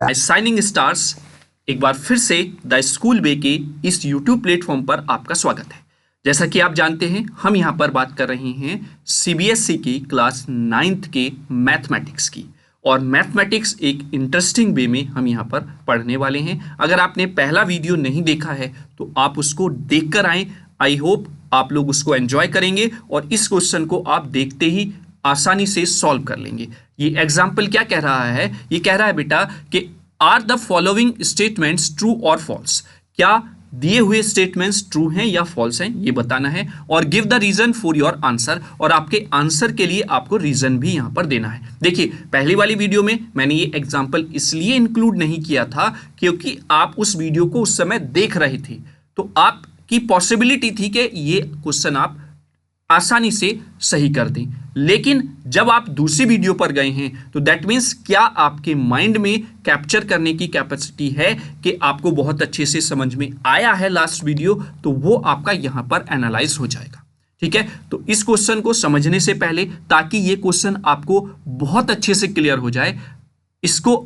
Signing stars एक बार फिर से द स्कूल वे के इस यूट्यूब प्लेटफॉर्म पर आपका स्वागत है। जैसा कि आप जानते हैं, हम यहाँ पर बात कर रहे हैं सीबीएसई की क्लास 9th के मैथमेटिक्स की, और मैथमेटिक्स एक इंटरेस्टिंग वे में हम यहाँ पर पढ़ने वाले हैं। अगर आपने पहला वीडियो नहीं देखा है तो आप उसको देख कर आएँ। आई होप आप लोग उसको एंजॉय करेंगे और इस क्वेश्चन को आप देखते ही आसानी से सॉल्व कर लेंगे। ये एग्जाम्पल क्या कह रहा है? ये कह रहा है बेटा कि are the following statements true और फॉल्स। क्या दिए हुए स्टेटमेंट्स ट्रू हैं या फॉल्स हैं, ये बताना है। और give the reason for your answer, और आपके आंसर के लिए आपको रीजन भी यहां पर देना है। देखिए, पहली वाली वीडियो में मैंने ये एग्जाम्पल इसलिए इंक्लूड नहीं किया था क्योंकि आप उस वीडियो को उस समय देख रहे थे, तो आपकी पॉसिबिलिटी थी कि ये क्वेश्चन आप आसानी से सही कर दें। लेकिन जब आप दूसरी वीडियो पर गए हैं तो दैट मीन्स क्या आपके माइंड में कैप्चर करने की कैपेसिटी है कि आपको बहुत अच्छे से समझ में आया है लास्ट वीडियो, तो वो आपका यहां पर एनालाइज हो जाएगा। ठीक है, तो इस क्वेश्चन को समझने से पहले, ताकि ये क्वेश्चन आपको बहुत अच्छे से क्लियर हो जाए, इसको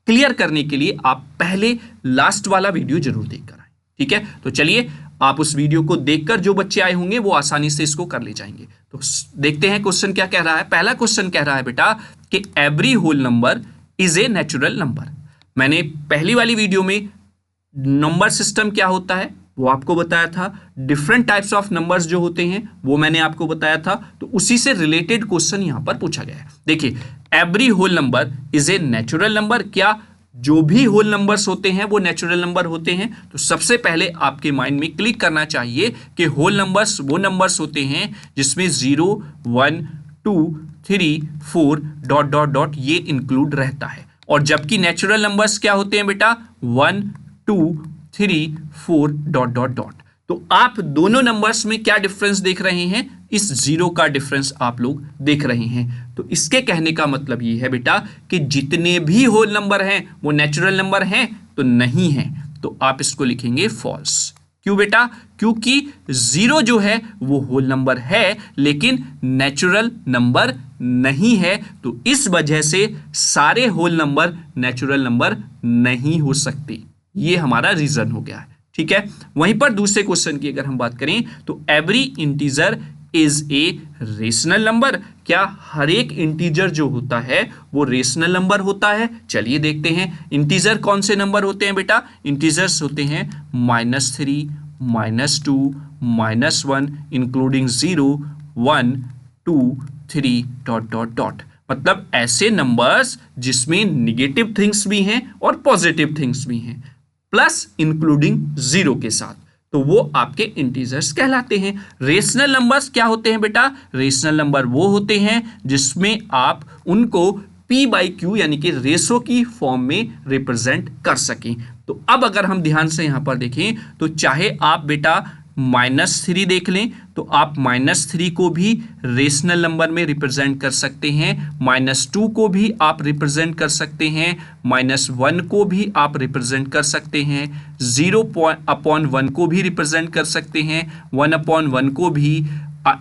क्लियर करने के लिए आप पहले लास्ट वाला वीडियो जरूर देखकर आए। ठीक है, तो चलिए आप उस वीडियो को देखकर जो बच्चे आए होंगे वो आसानी से इसको कर ले जाएंगे। तो देखते हैं क्वेश्चन क्या कह रहा है। पहला क्वेश्चन कह रहा है बेटा कि every whole number is a natural number. मैंने पहली वाली वीडियो में नंबर सिस्टम क्या होता है वो आपको बताया था, डिफरेंट टाइप्स ऑफ नंबर्स जो होते हैं वो मैंने आपको बताया था, तो उसी से रिलेटेड क्वेश्चन यहां पर पूछा गया है। देखिए, every whole number is a natural number. क्या जो भी होल नंबर्स होते हैं वो नेचुरल नंबर होते हैं? तो सबसे पहले आपके माइंड में क्लिक करना चाहिए कि होल नंबर्स वो नंबर्स होते हैं जिसमें 0, 1, 2, 3, 4 डॉट डॉट डॉट ये इंक्लूड रहता है। और जबकि नेचुरल नंबर्स क्या होते हैं बेटा? 1, 2, 3, 4 डॉट डॉट डॉट। तो आप दोनों नंबर्स में क्या डिफरेंस देख रहे हैं? इस 0 का डिफरेंस आप लोग देख रहे हैं। तो इसके कहने का मतलब ये है बेटा कि जितने भी होल नंबर हैं वो नेचुरल नंबर हैं तो नहीं है, तो आप इसको लिखेंगे फॉल्स। क्यों बेटा? क्योंकि 0 जो है वो होल नंबर है लेकिन नेचुरल नंबर नहीं है, तो इस वजह से सारे होल नंबर नेचुरल नंबर नहीं हो सकते। ये हमारा रीजन हो गया है। ठीक है, वहीं पर दूसरे क्वेश्चन की अगर हम बात करें तो every integer is a rational number. क्या हर एक इंटीजर जो होता है वो रेशनल नंबर होता है? चलिए देखते हैं। इंटीजर कौन से नंबर होते हैं बेटा? इंटीजर्स होते हैं -3, -2, -1 इंक्लूडिंग 0, 1, 2, 3 डॉट डॉट डॉट। मतलब ऐसे नंबर्स जिसमें निगेटिव थिंग्स भी हैं और पॉजिटिव थिंग्स भी हैं, प्लस इंक्लूडिंग 0 के साथ, तो वो आपके इंटीजर्स कहलाते हैं। रेशनल नंबर्स क्या होते हैं बेटा? रेशनल नंबर वो होते हैं जिसमें आप उनको p/q यानी कि रेशो की फॉर्म में रिप्रेजेंट कर सकें। तो अब अगर हम ध्यान से यहां पर देखें तो चाहे आप बेटा -3 देख लें तो आप -3 को भी रेशनल नंबर में रिप्रेजेंट कर सकते हैं, -2 को भी आप रिप्रेजेंट कर सकते हैं, -1 को भी आप रिप्रेजेंट कर सकते हैं, 0/1 को भी रिप्रेजेंट कर सकते हैं, 1/1 को भी,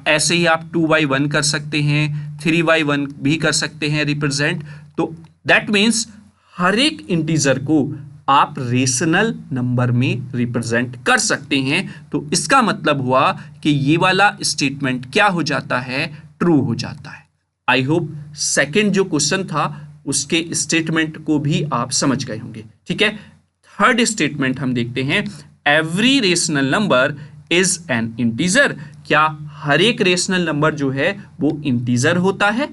ऐसे ही आप 2/1 कर सकते हैं, 3/1 भी कर सकते हैं रिप्रेजेंट। तो दैट मीन्स हर एक इंटीजर को आप रेशनल नंबर में रिप्रेजेंट कर सकते हैं। तो इसका मतलब हुआ कि ये वाला स्टेटमेंट क्या हो जाता है? ट्रू हो जाता है। आई होप सेकंड जो क्वेश्चन था उसके स्टेटमेंट को भी आप समझ गए होंगे। ठीक है, थर्ड स्टेटमेंट हम देखते हैं। Every rational number is an integer. क्या हर एक रेशनल नंबर जो है वो इंटीजर होता है?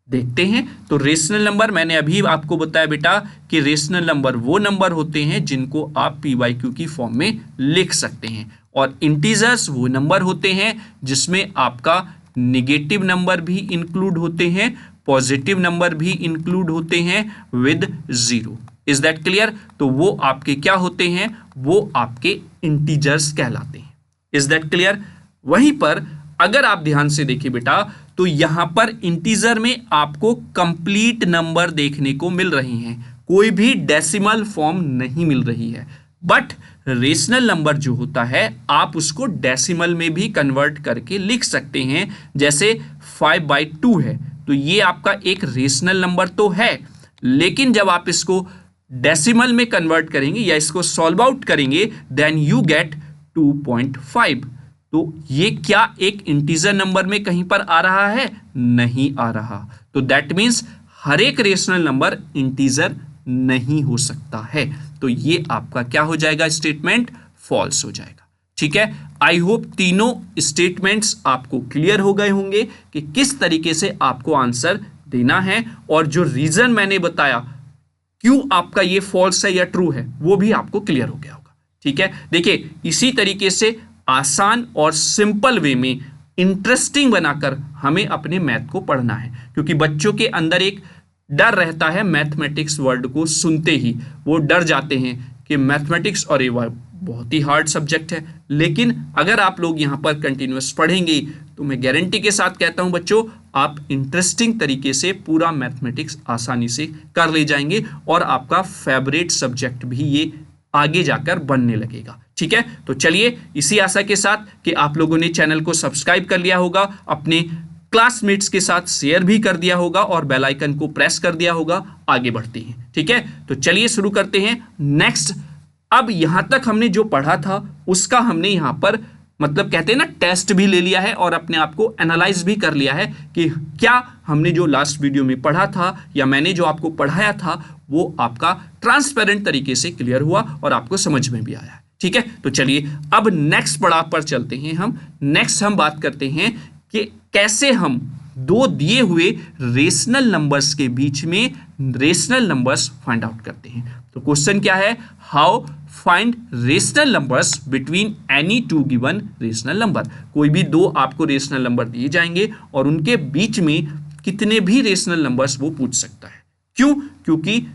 देखते हैं। तो रेशनल नंबर मैंने अभी आपको बताया बेटा कि रेशनल नंबर वो नंबर होते हैं जिनको आप p/q की फॉर्म में लिख सकते हैं, और इंटीजर्स वो नंबर होते हैं जिसमें आपका निगेटिव नंबर भी इंक्लूड होते हैं, पॉजिटिव नंबर भी इंक्लूड होते हैं विद 0। Is that clear? तो वो आपके क्या होते हैं? वो आपके इंटीजर्स कहलाते हैं। Is that clear? वहीं पर अगर आप ध्यान से देखिए बेटा तो यहां पर इंटीजर में आपको कंप्लीट नंबर देखने को मिल रही हैं, कोई भी डेसिमल फॉर्म नहीं मिल रही है। बट रेशनल नंबर जो होता है आप उसको डेसिमल में भी कन्वर्ट करके लिख सकते हैं। जैसे 5/2 है तो ये आपका एक रेशनल नंबर तो है, लेकिन जब आप इसको डेसिमल में कन्वर्ट करेंगे या इसको सॉल्व आउट करेंगे, देन यू गेट 2.5। तो ये क्या एक इंटीजर नंबर में कहीं पर आ रहा है? नहीं आ रहा। तो दैट मीन्स हर एक रेशनल नंबर इंटीजर नहीं हो सकता है। तो ये आपका क्या हो जाएगा? स्टेटमेंट फॉल्स हो जाएगा। ठीक है, आई होप तीनों स्टेटमेंट्स आपको क्लियर हो गए होंगे कि किस तरीके से आपको आंसर देना है, और जो रीजन मैंने बताया क्यों आपका ये फॉल्स है या ट्रू है वो भी आपको क्लियर हो गया होगा। ठीक है, देखिए इसी तरीके से आसान और सिंपल वे में इंटरेस्टिंग बनाकर हमें अपने मैथ को पढ़ना है, क्योंकि बच्चों के अंदर एक डर रहता है मैथमेटिक्स वर्ड को सुनते ही, वो डर जाते हैं कि मैथमेटिक्स और ये बहुत ही हार्ड सब्जेक्ट है। लेकिन अगर आप लोग यहाँ पर कंटिन्यूअस पढ़ेंगे तो मैं गारंटी के साथ कहता हूँ बच्चों, आप इंटरेस्टिंग तरीके से पूरा मैथमेटिक्स आसानी से कर ले जाएंगे और आपका फेवरेट सब्जेक्ट भी ये आगे जाकर बनने लगेगा। ठीक है, तो चलिए इसी आशा के साथ कि आप लोगों ने चैनल को सब्सक्राइब कर लिया होगा, अपने क्लासमेट्स के साथ शेयर भी कर दिया होगा और बेल आइकन को प्रेस कर दिया होगा, आगे बढ़ते हैं। ठीक है, तो चलिए शुरू करते हैं नेक्स्ट। अब यहां तक हमने जो पढ़ा था उसका हमने यहां पर मतलब कहते हैं ना टेस्ट भी ले लिया है और अपने आप को एनालाइज भी कर लिया है कि क्या हमने जो लास्ट वीडियो में पढ़ा था या मैंने जो आपको पढ़ाया था वो आपका ट्रांसपेरेंट तरीके से क्लियर हुआ और आपको समझ में भी आया। ठीक है, तो चलिए अब नेक्स्ट पड़ाव पर चलते हैं। हम बात करते हैं कि कैसे हम दो दिए हुए रेशनल नंबर्स के बीच में रेशनल नंबर्स फाइंड आउट करते हैं। तो क्वेश्चन क्या है? How find rational numbers between any two given rational number. कोई भी दो आपको रेशनल नंबर दिए जाएंगे और उनके बीच में कितने भी रेशनल नंबर्स वो पूछ सकता है। क्यों? क्योंकि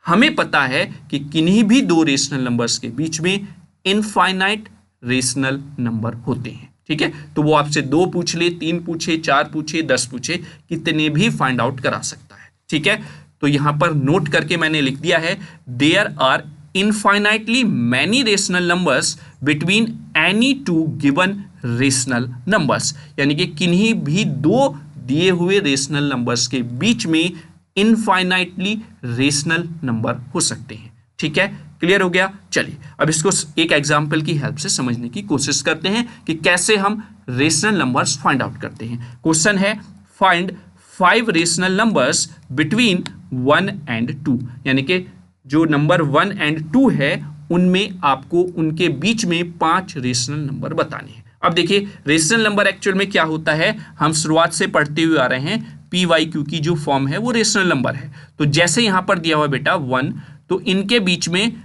हमें पता है कि किन्हीं भी दो रेशनल नंबर्स के बीच में इनफाइनाइट रेशनल नंबर होते हैं। ठीक है, तो वो आपसे 2 पूछ ले, 3 पूछे, 4 पूछे, 10 पूछे, कितने भी फाइंड आउट करा सकता है। ठीक है, तो यहां पर नोट करके मैंने लिख दिया है, there are infinitely many rational numbers between any two given rational numbers. यानी कि किन्हीं भी दो दिए हुए रेशनल नंबर्स के बीच में इनफाइनाइटली रेशनल नंबर हो सकते हैं। ठीक है, क्लियर हो गया। चलिए अब इसको एक एग्जाम्पल की हेल्प से समझने की कोशिश करते हैं कि कैसे हम रेशनल नंबर्स फाइंड आउट करते हैं। क्वेश्चन है find 5 rational numbers between 1 and 2। यानी कि जो नंबर 1 and 2 है उनमें आपको उनके बीच में 5 रेशनल नंबर बताने हैं। अब देखिए रेशनल नंबर एक्चुअल में क्या होता है, हम शुरुआत से पढ़ते हुए आ रहे हैं, पी वाई क्यू की जो फॉर्म है वो रेशनल नंबर है। तो जैसे यहां पर दिया हुआ बेटा 1, तो इनके बीच में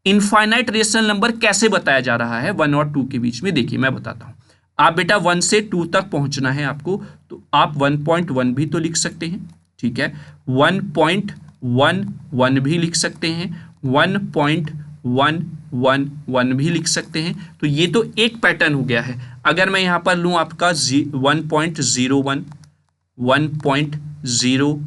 इनफाइनाइट रेशनल नंबर कैसे बताया जा रहा है 1 और 2 के बीच में। देखिए मैं बताता हूं, आप बेटा 1 से 2 तक पहुंचना है आपको, तो आप 1.1 भी तो लिख सकते हैं। ठीक है, 1.11 भी लिख सकते हैं, 1.111 भी लिख सकते हैं। तो ये तो एक पैटर्न हो गया है। अगर मैं यहां पर लूं आपका 1.01, 1.011,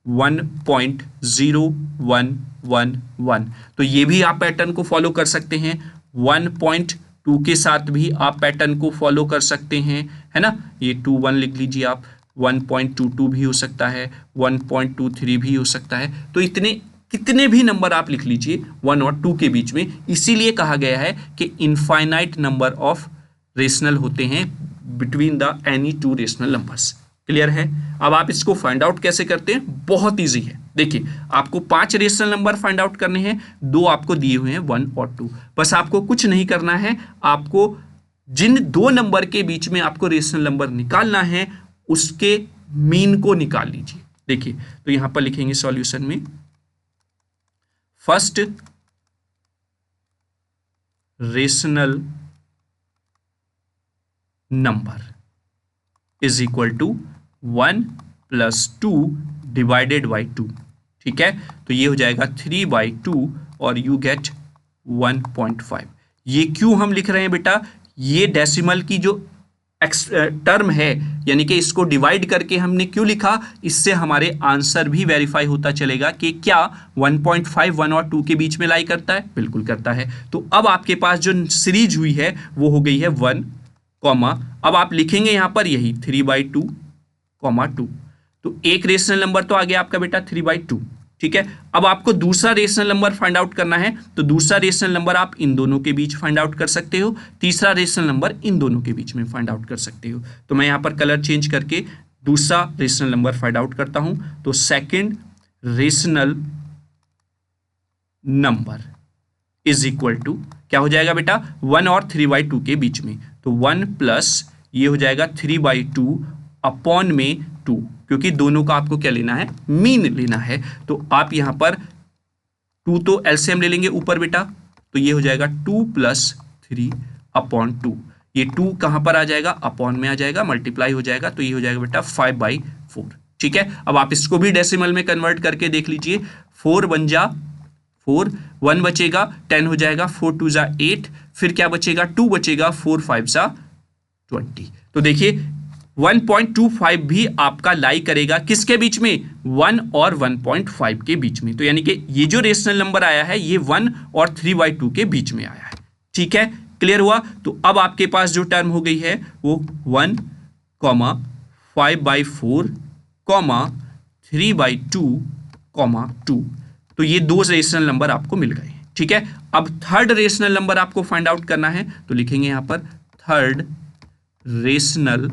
1.0111, तो ये भी आप पैटर्न को फॉलो कर सकते हैं। 1.2 के साथ भी आप पैटर्न को फॉलो कर सकते हैं, है ना। ये 21 लिख लीजिए आप, 1.22 भी हो सकता है, 1.23 भी हो सकता है। तो इतने कितने भी नंबर आप लिख लीजिए 1 और 2 के बीच में। इसीलिए कहा गया है कि इनफाइनाइट नंबर ऑफ रेशनल होते हैं between the any two rational numbers. Clear है। अब आप इसको फाइंड आउट कैसे करते हैं, बहुत इजी है। देखिए आपको 5 रेशनल नंबर फाइंड आउट करने हैं, 2 आपको दिए हुए हैं 1 और 2। बस आपको कुछ नहीं करना है, आपको जिन 2 नंबर के बीच में आपको रेशनल नंबर निकालना है उसके मीन को निकाल लीजिए। देखिए तो यहां पर लिखेंगे सॉल्यूशन में, first rational number is equal to 1 + 2 divided by 2। ठीक है, तो ये हो जाएगा 3/2 और यू गेट 1.5। ये क्यों हम लिख रहे हैं बेटा, ये डेसिमल की जो टर्म है, यानी कि इसको डिवाइड करके हमने क्यों लिखा, इससे हमारे आंसर भी वेरीफाई होता चलेगा कि क्या 1.5 1 और 2 के बीच में लाई करता है, बिल्कुल करता है। तो अब आपके पास जो सीरीज हुई है वो हो गई है 1, अब आप लिखेंगे यहां पर यही 3/2, 2। तो एक रेशनल नंबर तो आ गया आपका बेटा 3/2। ठीक है। अब आपको दूसरा रेशनल नंबर फाइंड आउट करना है, तो दूसरा रेशनल नंबर आप इन दोनों के बीच फाइंड आउट कर सकते हो, तीसरा रेशनल नंबर इन दोनों के बीच में फाइंड आउट कर सकते हो। तो मैं यहाँ पर कलर चेंज करके दूसरा रेशनल नंबर फाइंड आउट करता हूं। तो second rational number is equal to क्या हो जाएगा बेटा, 1 और 3/2 के बीच में, तो 1 प्लस ये हो जाएगा 3/2 अपॉन में 2, क्योंकि दोनों का आपको क्या लेना है, मीन लेना है। तो आप यहां पर 2 तो एलसीएम ले लेंगे ऊपर बेटा, तो ये हो जाएगा 2 प्लस 3 अपॉन 2। ये 2 कहां पर आ जाएगा, अपॉन में आ जाएगा, मल्टीप्लाई हो जाएगा, तो ये हो जाएगा बेटा 5/4। ठीक है। अब आप इसको भी डेसिमल में कन्वर्ट करके देख लीजिए, 4 बन जा 4, 1 बचेगा, 10 हो जाएगा, 4 2 जा 8, फिर क्या बचेगा, 2 बचेगा, 4 5 जा 20। तो देखिए 1.25 भी आपका लाई करेगा किसके बीच में, 1 और 1.5 के बीच में। तो यानी कि ये जो रेशनल नंबर आया है ये 1 और 3/2 के बीच में आया है। ठीक है, क्लियर हुआ। तो अब आपके पास जो टर्म हो गई है वो 1, 5/4, 3/2, 2। तो ये दो रेशनल नंबर आपको मिल गए। ठीक है। अब थर्ड रेशनल नंबर आपको फाइंड आउट करना है, तो लिखेंगे यहां पर third rational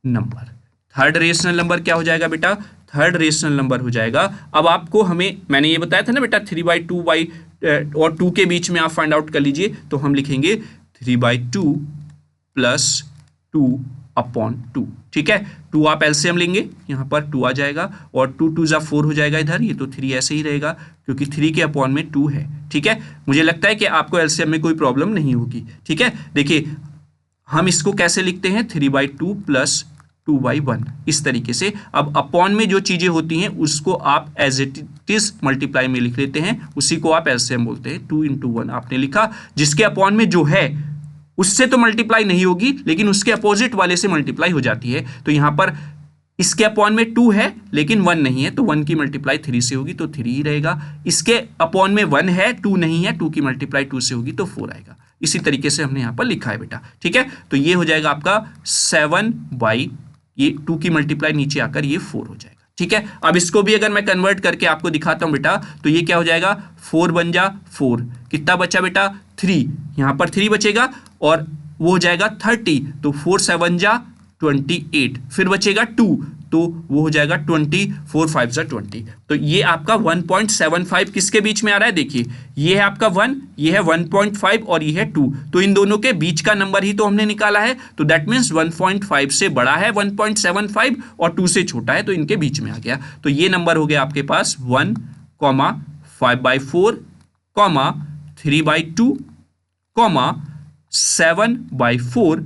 number. Third rational number क्या हो जाएगा बेटा, थर्ड रेशनल नंबर हो जाएगा, अब आपको मैंने ये बताया था ना बेटा 3/2 और 2 के बीच में आप फाइंड आउट कर लीजिए, तो हम लिखेंगे 3/2 प्लस 2 अपॉन 2। ठीक है, 2 आप एलसीएम लेंगे, यहां पर 2 आ जाएगा, और 2 2 जा 4 हो जाएगा इधर, ये तो 3 ऐसे ही रहेगा क्योंकि 3 के अपॉन में 2 है। ठीक है, मुझे लगता है कि आपको एलसीएम में कोई प्रॉब्लम नहीं होगी। ठीक है, देखिए हम इसको कैसे लिखते हैं, 3/2 प्लस 2/1, इस तरीके से। अब अपॉन में जो चीजें होती हैं उसको आप एज इट इज मल्टीप्लाई में लिख लेते हैं, उसी को आप एलसीएम बोलते हैं। 2 × 1 आपने लिखा, जिसके अपॉन में जो है उससे तो मल्टीप्लाई नहीं होगी, लेकिन उसके अपोजिट वाले से मल्टीप्लाई हो जाती है। तो यहां पर इसके अपॉन में 2 है लेकिन 1 नहीं है, तो 1 की मल्टीप्लाई 3 से होगी तो 3 ही रहेगा। इसके अपॉन में 1 है, 2 नहीं है, 2 की मल्टीप्लाई 2 से होगी तो 4 आएगा। इसी तरीके से हमने यहां पर लिखा है बेटा। ठीक है, तो ये हो जाएगा आपका 7 ये 2 की मल्टीप्लाई नीचे आकर ये 4 हो जाएगा। ठीक है, अब इसको भी अगर मैं कन्वर्ट करके आपको दिखाता हूं बेटा, तो ये क्या हो जाएगा, 4 बन जा 4, कितना बचा बेटा 3, यहां पर 3 बचेगा और वो हो जाएगा 30, तो 4 7 जा 28, फिर बचेगा 2, तो वो हो जाएगा 20, 4 5 जा 20। तो ये आपका 1.75 किसके बीच में आ रहा है, देखिए ये है आपका 1, ये है 1.5 और ये है 2, तो इन दोनों के बीच का नंबर ही तो हमने निकाला है। तो दैट मीन्स 1.5 से बड़ा है 1.75 और 2 से छोटा है, तो इनके बीच में आ गया। तो ये नंबर हो गया आपके पास 1, 5/4, 3/2, 7/4,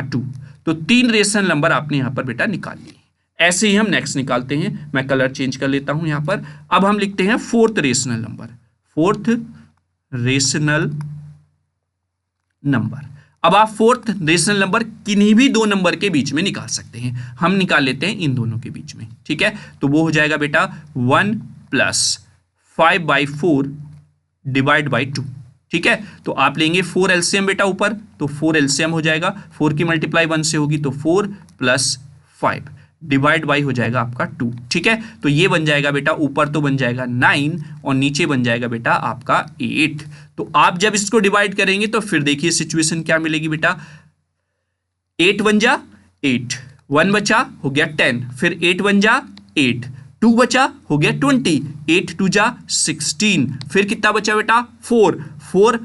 2। तो 3 रेशनल नंबर आपने यहां पर बेटा निकाल लिए। ऐसे ही हम नेक्स्ट निकालते हैं, मैं कलर चेंज कर लेता हूं यहां पर। अब हम लिखते हैं fourth rational number, fourth rational number. अब आप फोर्थ रेशनल नंबर किन्हीं भी दो नंबर के बीच में निकाल सकते हैं, हम निकाल लेते हैं इन दोनों के बीच में। ठीक है, तो वो हो जाएगा बेटा 1 प्लस 5/4 डिवाइड बाई 2। ठीक है, तो आप लेंगे 4 एलसीएम बेटा ऊपर, तो 4 एलसीएम हो जाएगा, 4 की मल्टीप्लाई 1 से होगी तो 4 प्लस 5 डिवाइड बाई हो जाएगा आपका 2। ठीक है, तो ये बन जाएगा बेटा, ऊपर तो बन जाएगा 9 और नीचे बन जाएगा बेटा आपका 8। तो आप जब इसको डिवाइड करेंगे तो फिर देखिए सिचुएशन क्या मिलेगी बेटा, 8 बन जा 8, 1 बचा हो गया 10, फिर 8 बन जा 8, 2 बचा हो गया 20, 8 2 जा 16, फिर कितना बचा बेटा 4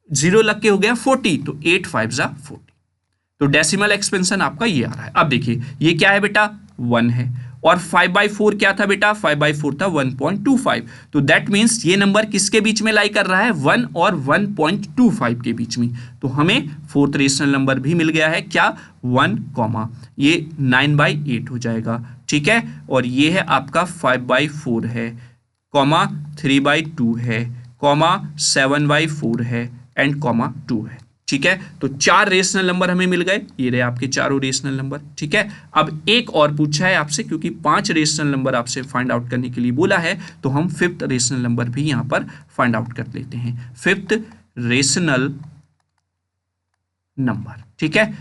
0 लग के हो गया 40, तो 8 5 जा 40। तो डेसिमल एक्सपेंशन आपका ये आ रहा है। अब देखिए ये क्या है बेटा 1 है, और 5/4 क्या था बेटा, 5/4 था 1.25। तो दैट मीन्स ये नंबर किसके बीच में लाई कर रहा है, 1 और 1.25 के बीच में। तो हमें फोर्थ रेशनल नंबर भी मिल गया है, क्या 1, ये 9/8 हो जाएगा। ठीक है, और ये है आपका 5/4 है, 3/2 है, 7/4 है एंड 2 है। ठीक है, तो 4 रेशनल नंबर हमें मिल गए, ये रहे आपके चारों रेशनल नंबर। ठीक है, अब एक और पूछा है आपसे, क्योंकि 5 रेशनल नंबर आपसे फाइंड आउट करने के लिए बोला है, तो हम 5th रेशनल नंबर भी यहां पर फाइंड आउट कर लेते हैं, 5th रेशनल नंबर। ठीक है,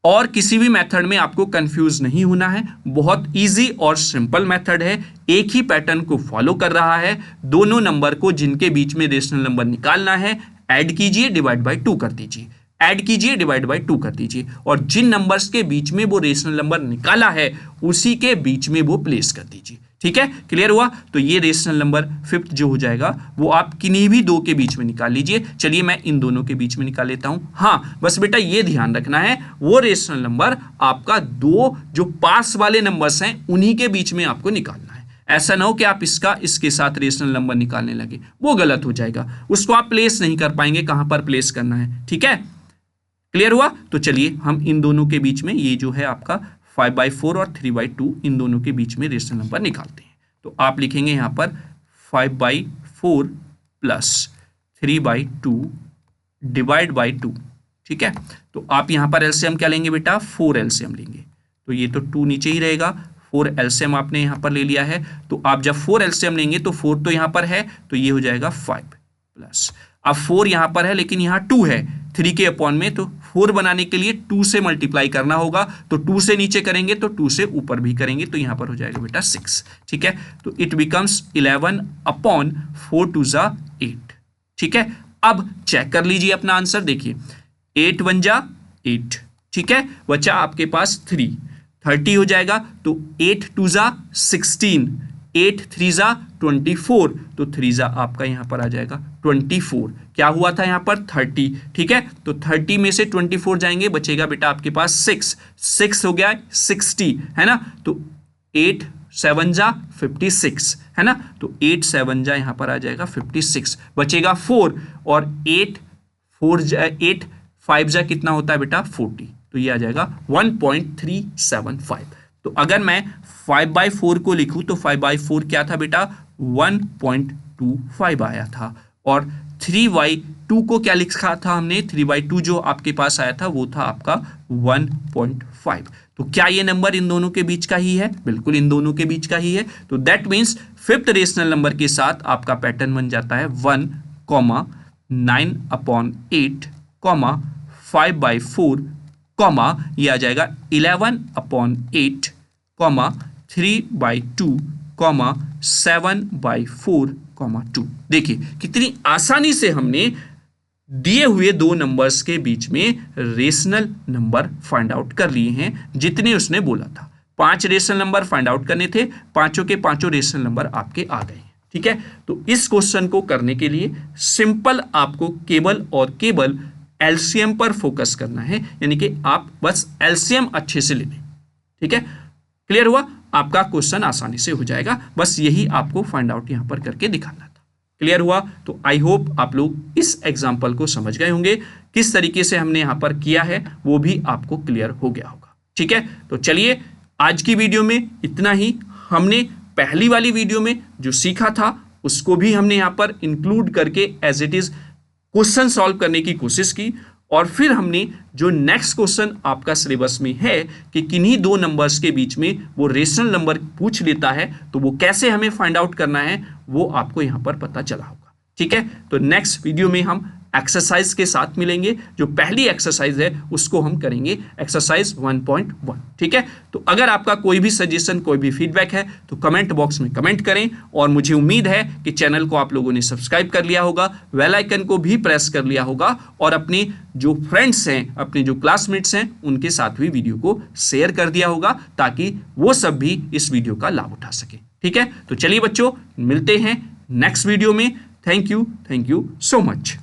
और किसी भी मेथड में आपको कंफ्यूज नहीं होना है, बहुत इजी और सिंपल मेथड है, एक ही पैटर्न को फॉलो कर रहा है। दोनों नंबर को जिनके बीच में रेशनल नंबर निकालना है ऐड कीजिए, डिवाइड बाय 2 कर दीजिए, ऐड कीजिए, डिवाइड बाय 2 कर दीजिए, और जिन नंबर्स के बीच में वो रेशनल नंबर निकाला है उसी के बीच में वो प्लेस कर दीजिए। ठीक है, क्लियर हुआ? तो ये रेशनल नंबर फिफ्थ जो हो जाएगा वो आप किन्हीं भी दो के बीच में निकाल लीजिए। चलिए मैं इन दोनों के बीच में निकाल लेता हूं। हाँ, बस बेटा ये ध्यान रखना है वो रेशनल नंबर आपका दो जो पास वाले नंबर्स हैं उन्हीं के बीच में आपको निकालना है। ऐसा ना हो कि आप इसके साथ रेशनल नंबर निकालने लगे, वो गलत हो जाएगा, उसको आप प्लेस नहीं कर पाएंगे कहां पर प्लेस करना है। ठीक है, क्लियर हुआ? तो चलिए हम इन दोनों के बीच में ये जो है आपका 5/4 और 3/2 इन दोनों के बीच में रेशनल नंबर निकालते हैं। तो आप लिखेंगे यहां पर 5/4 प्लस 3/2 डिवाइड बाई 2। ठीक है, तो आप यहां पर एलसीएम क्या लेंगे बेटा? 4 एलसीएम लेंगे, तो ये तो 2 नीचे ही रहेगा, 4 एलसीएम आपने यहां पर ले लिया है। तो आप जब 4 एलसीएम लेंगे तो 4 तो यहां पर है, तो ये हो जाएगा 5 प्लस, अब 4 यहां पर है लेकिन यहां 2 है 3 के अपॉन में, तो 4 बनाने के लिए 2 से मल्टीप्लाई करना होगा, तो 2 से नीचे करेंगे तो 2 से ऊपर भी करेंगे, तो यहां पर हो जाएगा बेटा 6। ठीक है, तो इट बिकम्स 11 अपॉन 4 2 जा 8। ठीक है, अब चेक कर लीजिए अपना आंसर, देखिए 8 1 जा 8। ठीक है, बचा आपके पास 3, 30 हो जाएगा, तो 8 2 जा 16, 8 3 जा 24, तो 3 जा आपका यहां पर आ जाएगा 24। क्या हुआ था यहां पर 30। ठीक है, तो 30 में से 24 जाएंगे, बचेगा बेटा आपके पास 6 हो गया 60, है ना। तो 8 7 जा 56, है ना, तो 8 7 जा यहां पर आ जाएगा 56, बचेगा 4, और 8 5 जा कितना होता है बेटा 40, तो ये आ जाएगा 1.375। तो अगर मैं 5/4 को लिखूं तो 5/4 क्या था बेटा 1.25 आया था, और 3/2 को क्या लिखा था हमने, 3/2 जो आपके पास आया था वो था आपका 1.5। तो क्या ये नंबर इन दोनों के बीच का ही है? बिल्कुल इन दोनों के बीच का ही है। तो that means fifth rational number के साथ आपका पैटर्न बन जाता है 1, 9/8, 5/4, ये आ जाएगा 11/8, 3/2, 7/4, 2। देखिए कितनी आसानी से हमने दिए हुए दो नंबर्स के बीच में रेशनल नंबर फाइंड आउट कर लिए हैं, जितने उसने बोला था। 5 रेशनल नंबर फाइंड आउट करने थे, पांचों के पांचों रेशनल नंबर आपके आ गए। ठीक है, तो इस क्वेश्चन को करने के लिए सिंपल आपको केवल और केवल एलसीएम पर फोकस करना है, यानी कि आप बस एलसीएम अच्छे से ले लें। ठीक है, क्लियर हुआ? आपका क्वेश्चन आसानी से हो जाएगा, बस यही आपको फाइंड आउट यहां पर करके दिखाना था। क्लियर हुआ? तो आई होप आप लोग इस एग्जाम्पल को समझ गए होंगे, किस तरीके से हमने यहां पर किया है वो भी आपको क्लियर हो गया होगा। ठीक है, तो चलिए आज की वीडियो में इतना ही। हमने पहली वाली वीडियो में जो सीखा था उसको भी हमने यहां पर इंक्लूड करके as it is question solve करने की कोशिश की, और फिर हमने जो नेक्स्ट क्वेश्चन आपका सिलेबस में है कि किन्हीं दो नंबर्स के बीच में वो रेशनल नंबर पूछ लेता है, तो वो कैसे हमें फाइंड आउट करना है वो आपको यहां पर पता चला होगा। ठीक है, तो नेक्स्ट वीडियो में हम एक्सरसाइज के साथ मिलेंगे। जो पहली एक्सरसाइज है उसको हम करेंगे एक्सरसाइज 1.1। ठीक है, तो अगर आपका कोई भी सजेशन, कोई भी फीडबैक है तो कमेंट बॉक्स में कमेंट करें, और मुझे उम्मीद है कि चैनल को आप लोगों ने सब्सक्राइब कर लिया होगा, बेल आइकन को भी प्रेस कर लिया होगा, और अपने जो फ्रेंड्स हैं, अपने जो क्लासमेट्स हैं उनके साथ भी वीडियो को शेयर कर दिया होगा, ताकि वो सब भी इस वीडियो का लाभ उठा सके। ठीक है, तो चलिए बच्चों मिलते हैं नेक्स्ट वीडियो में। Thank you so much.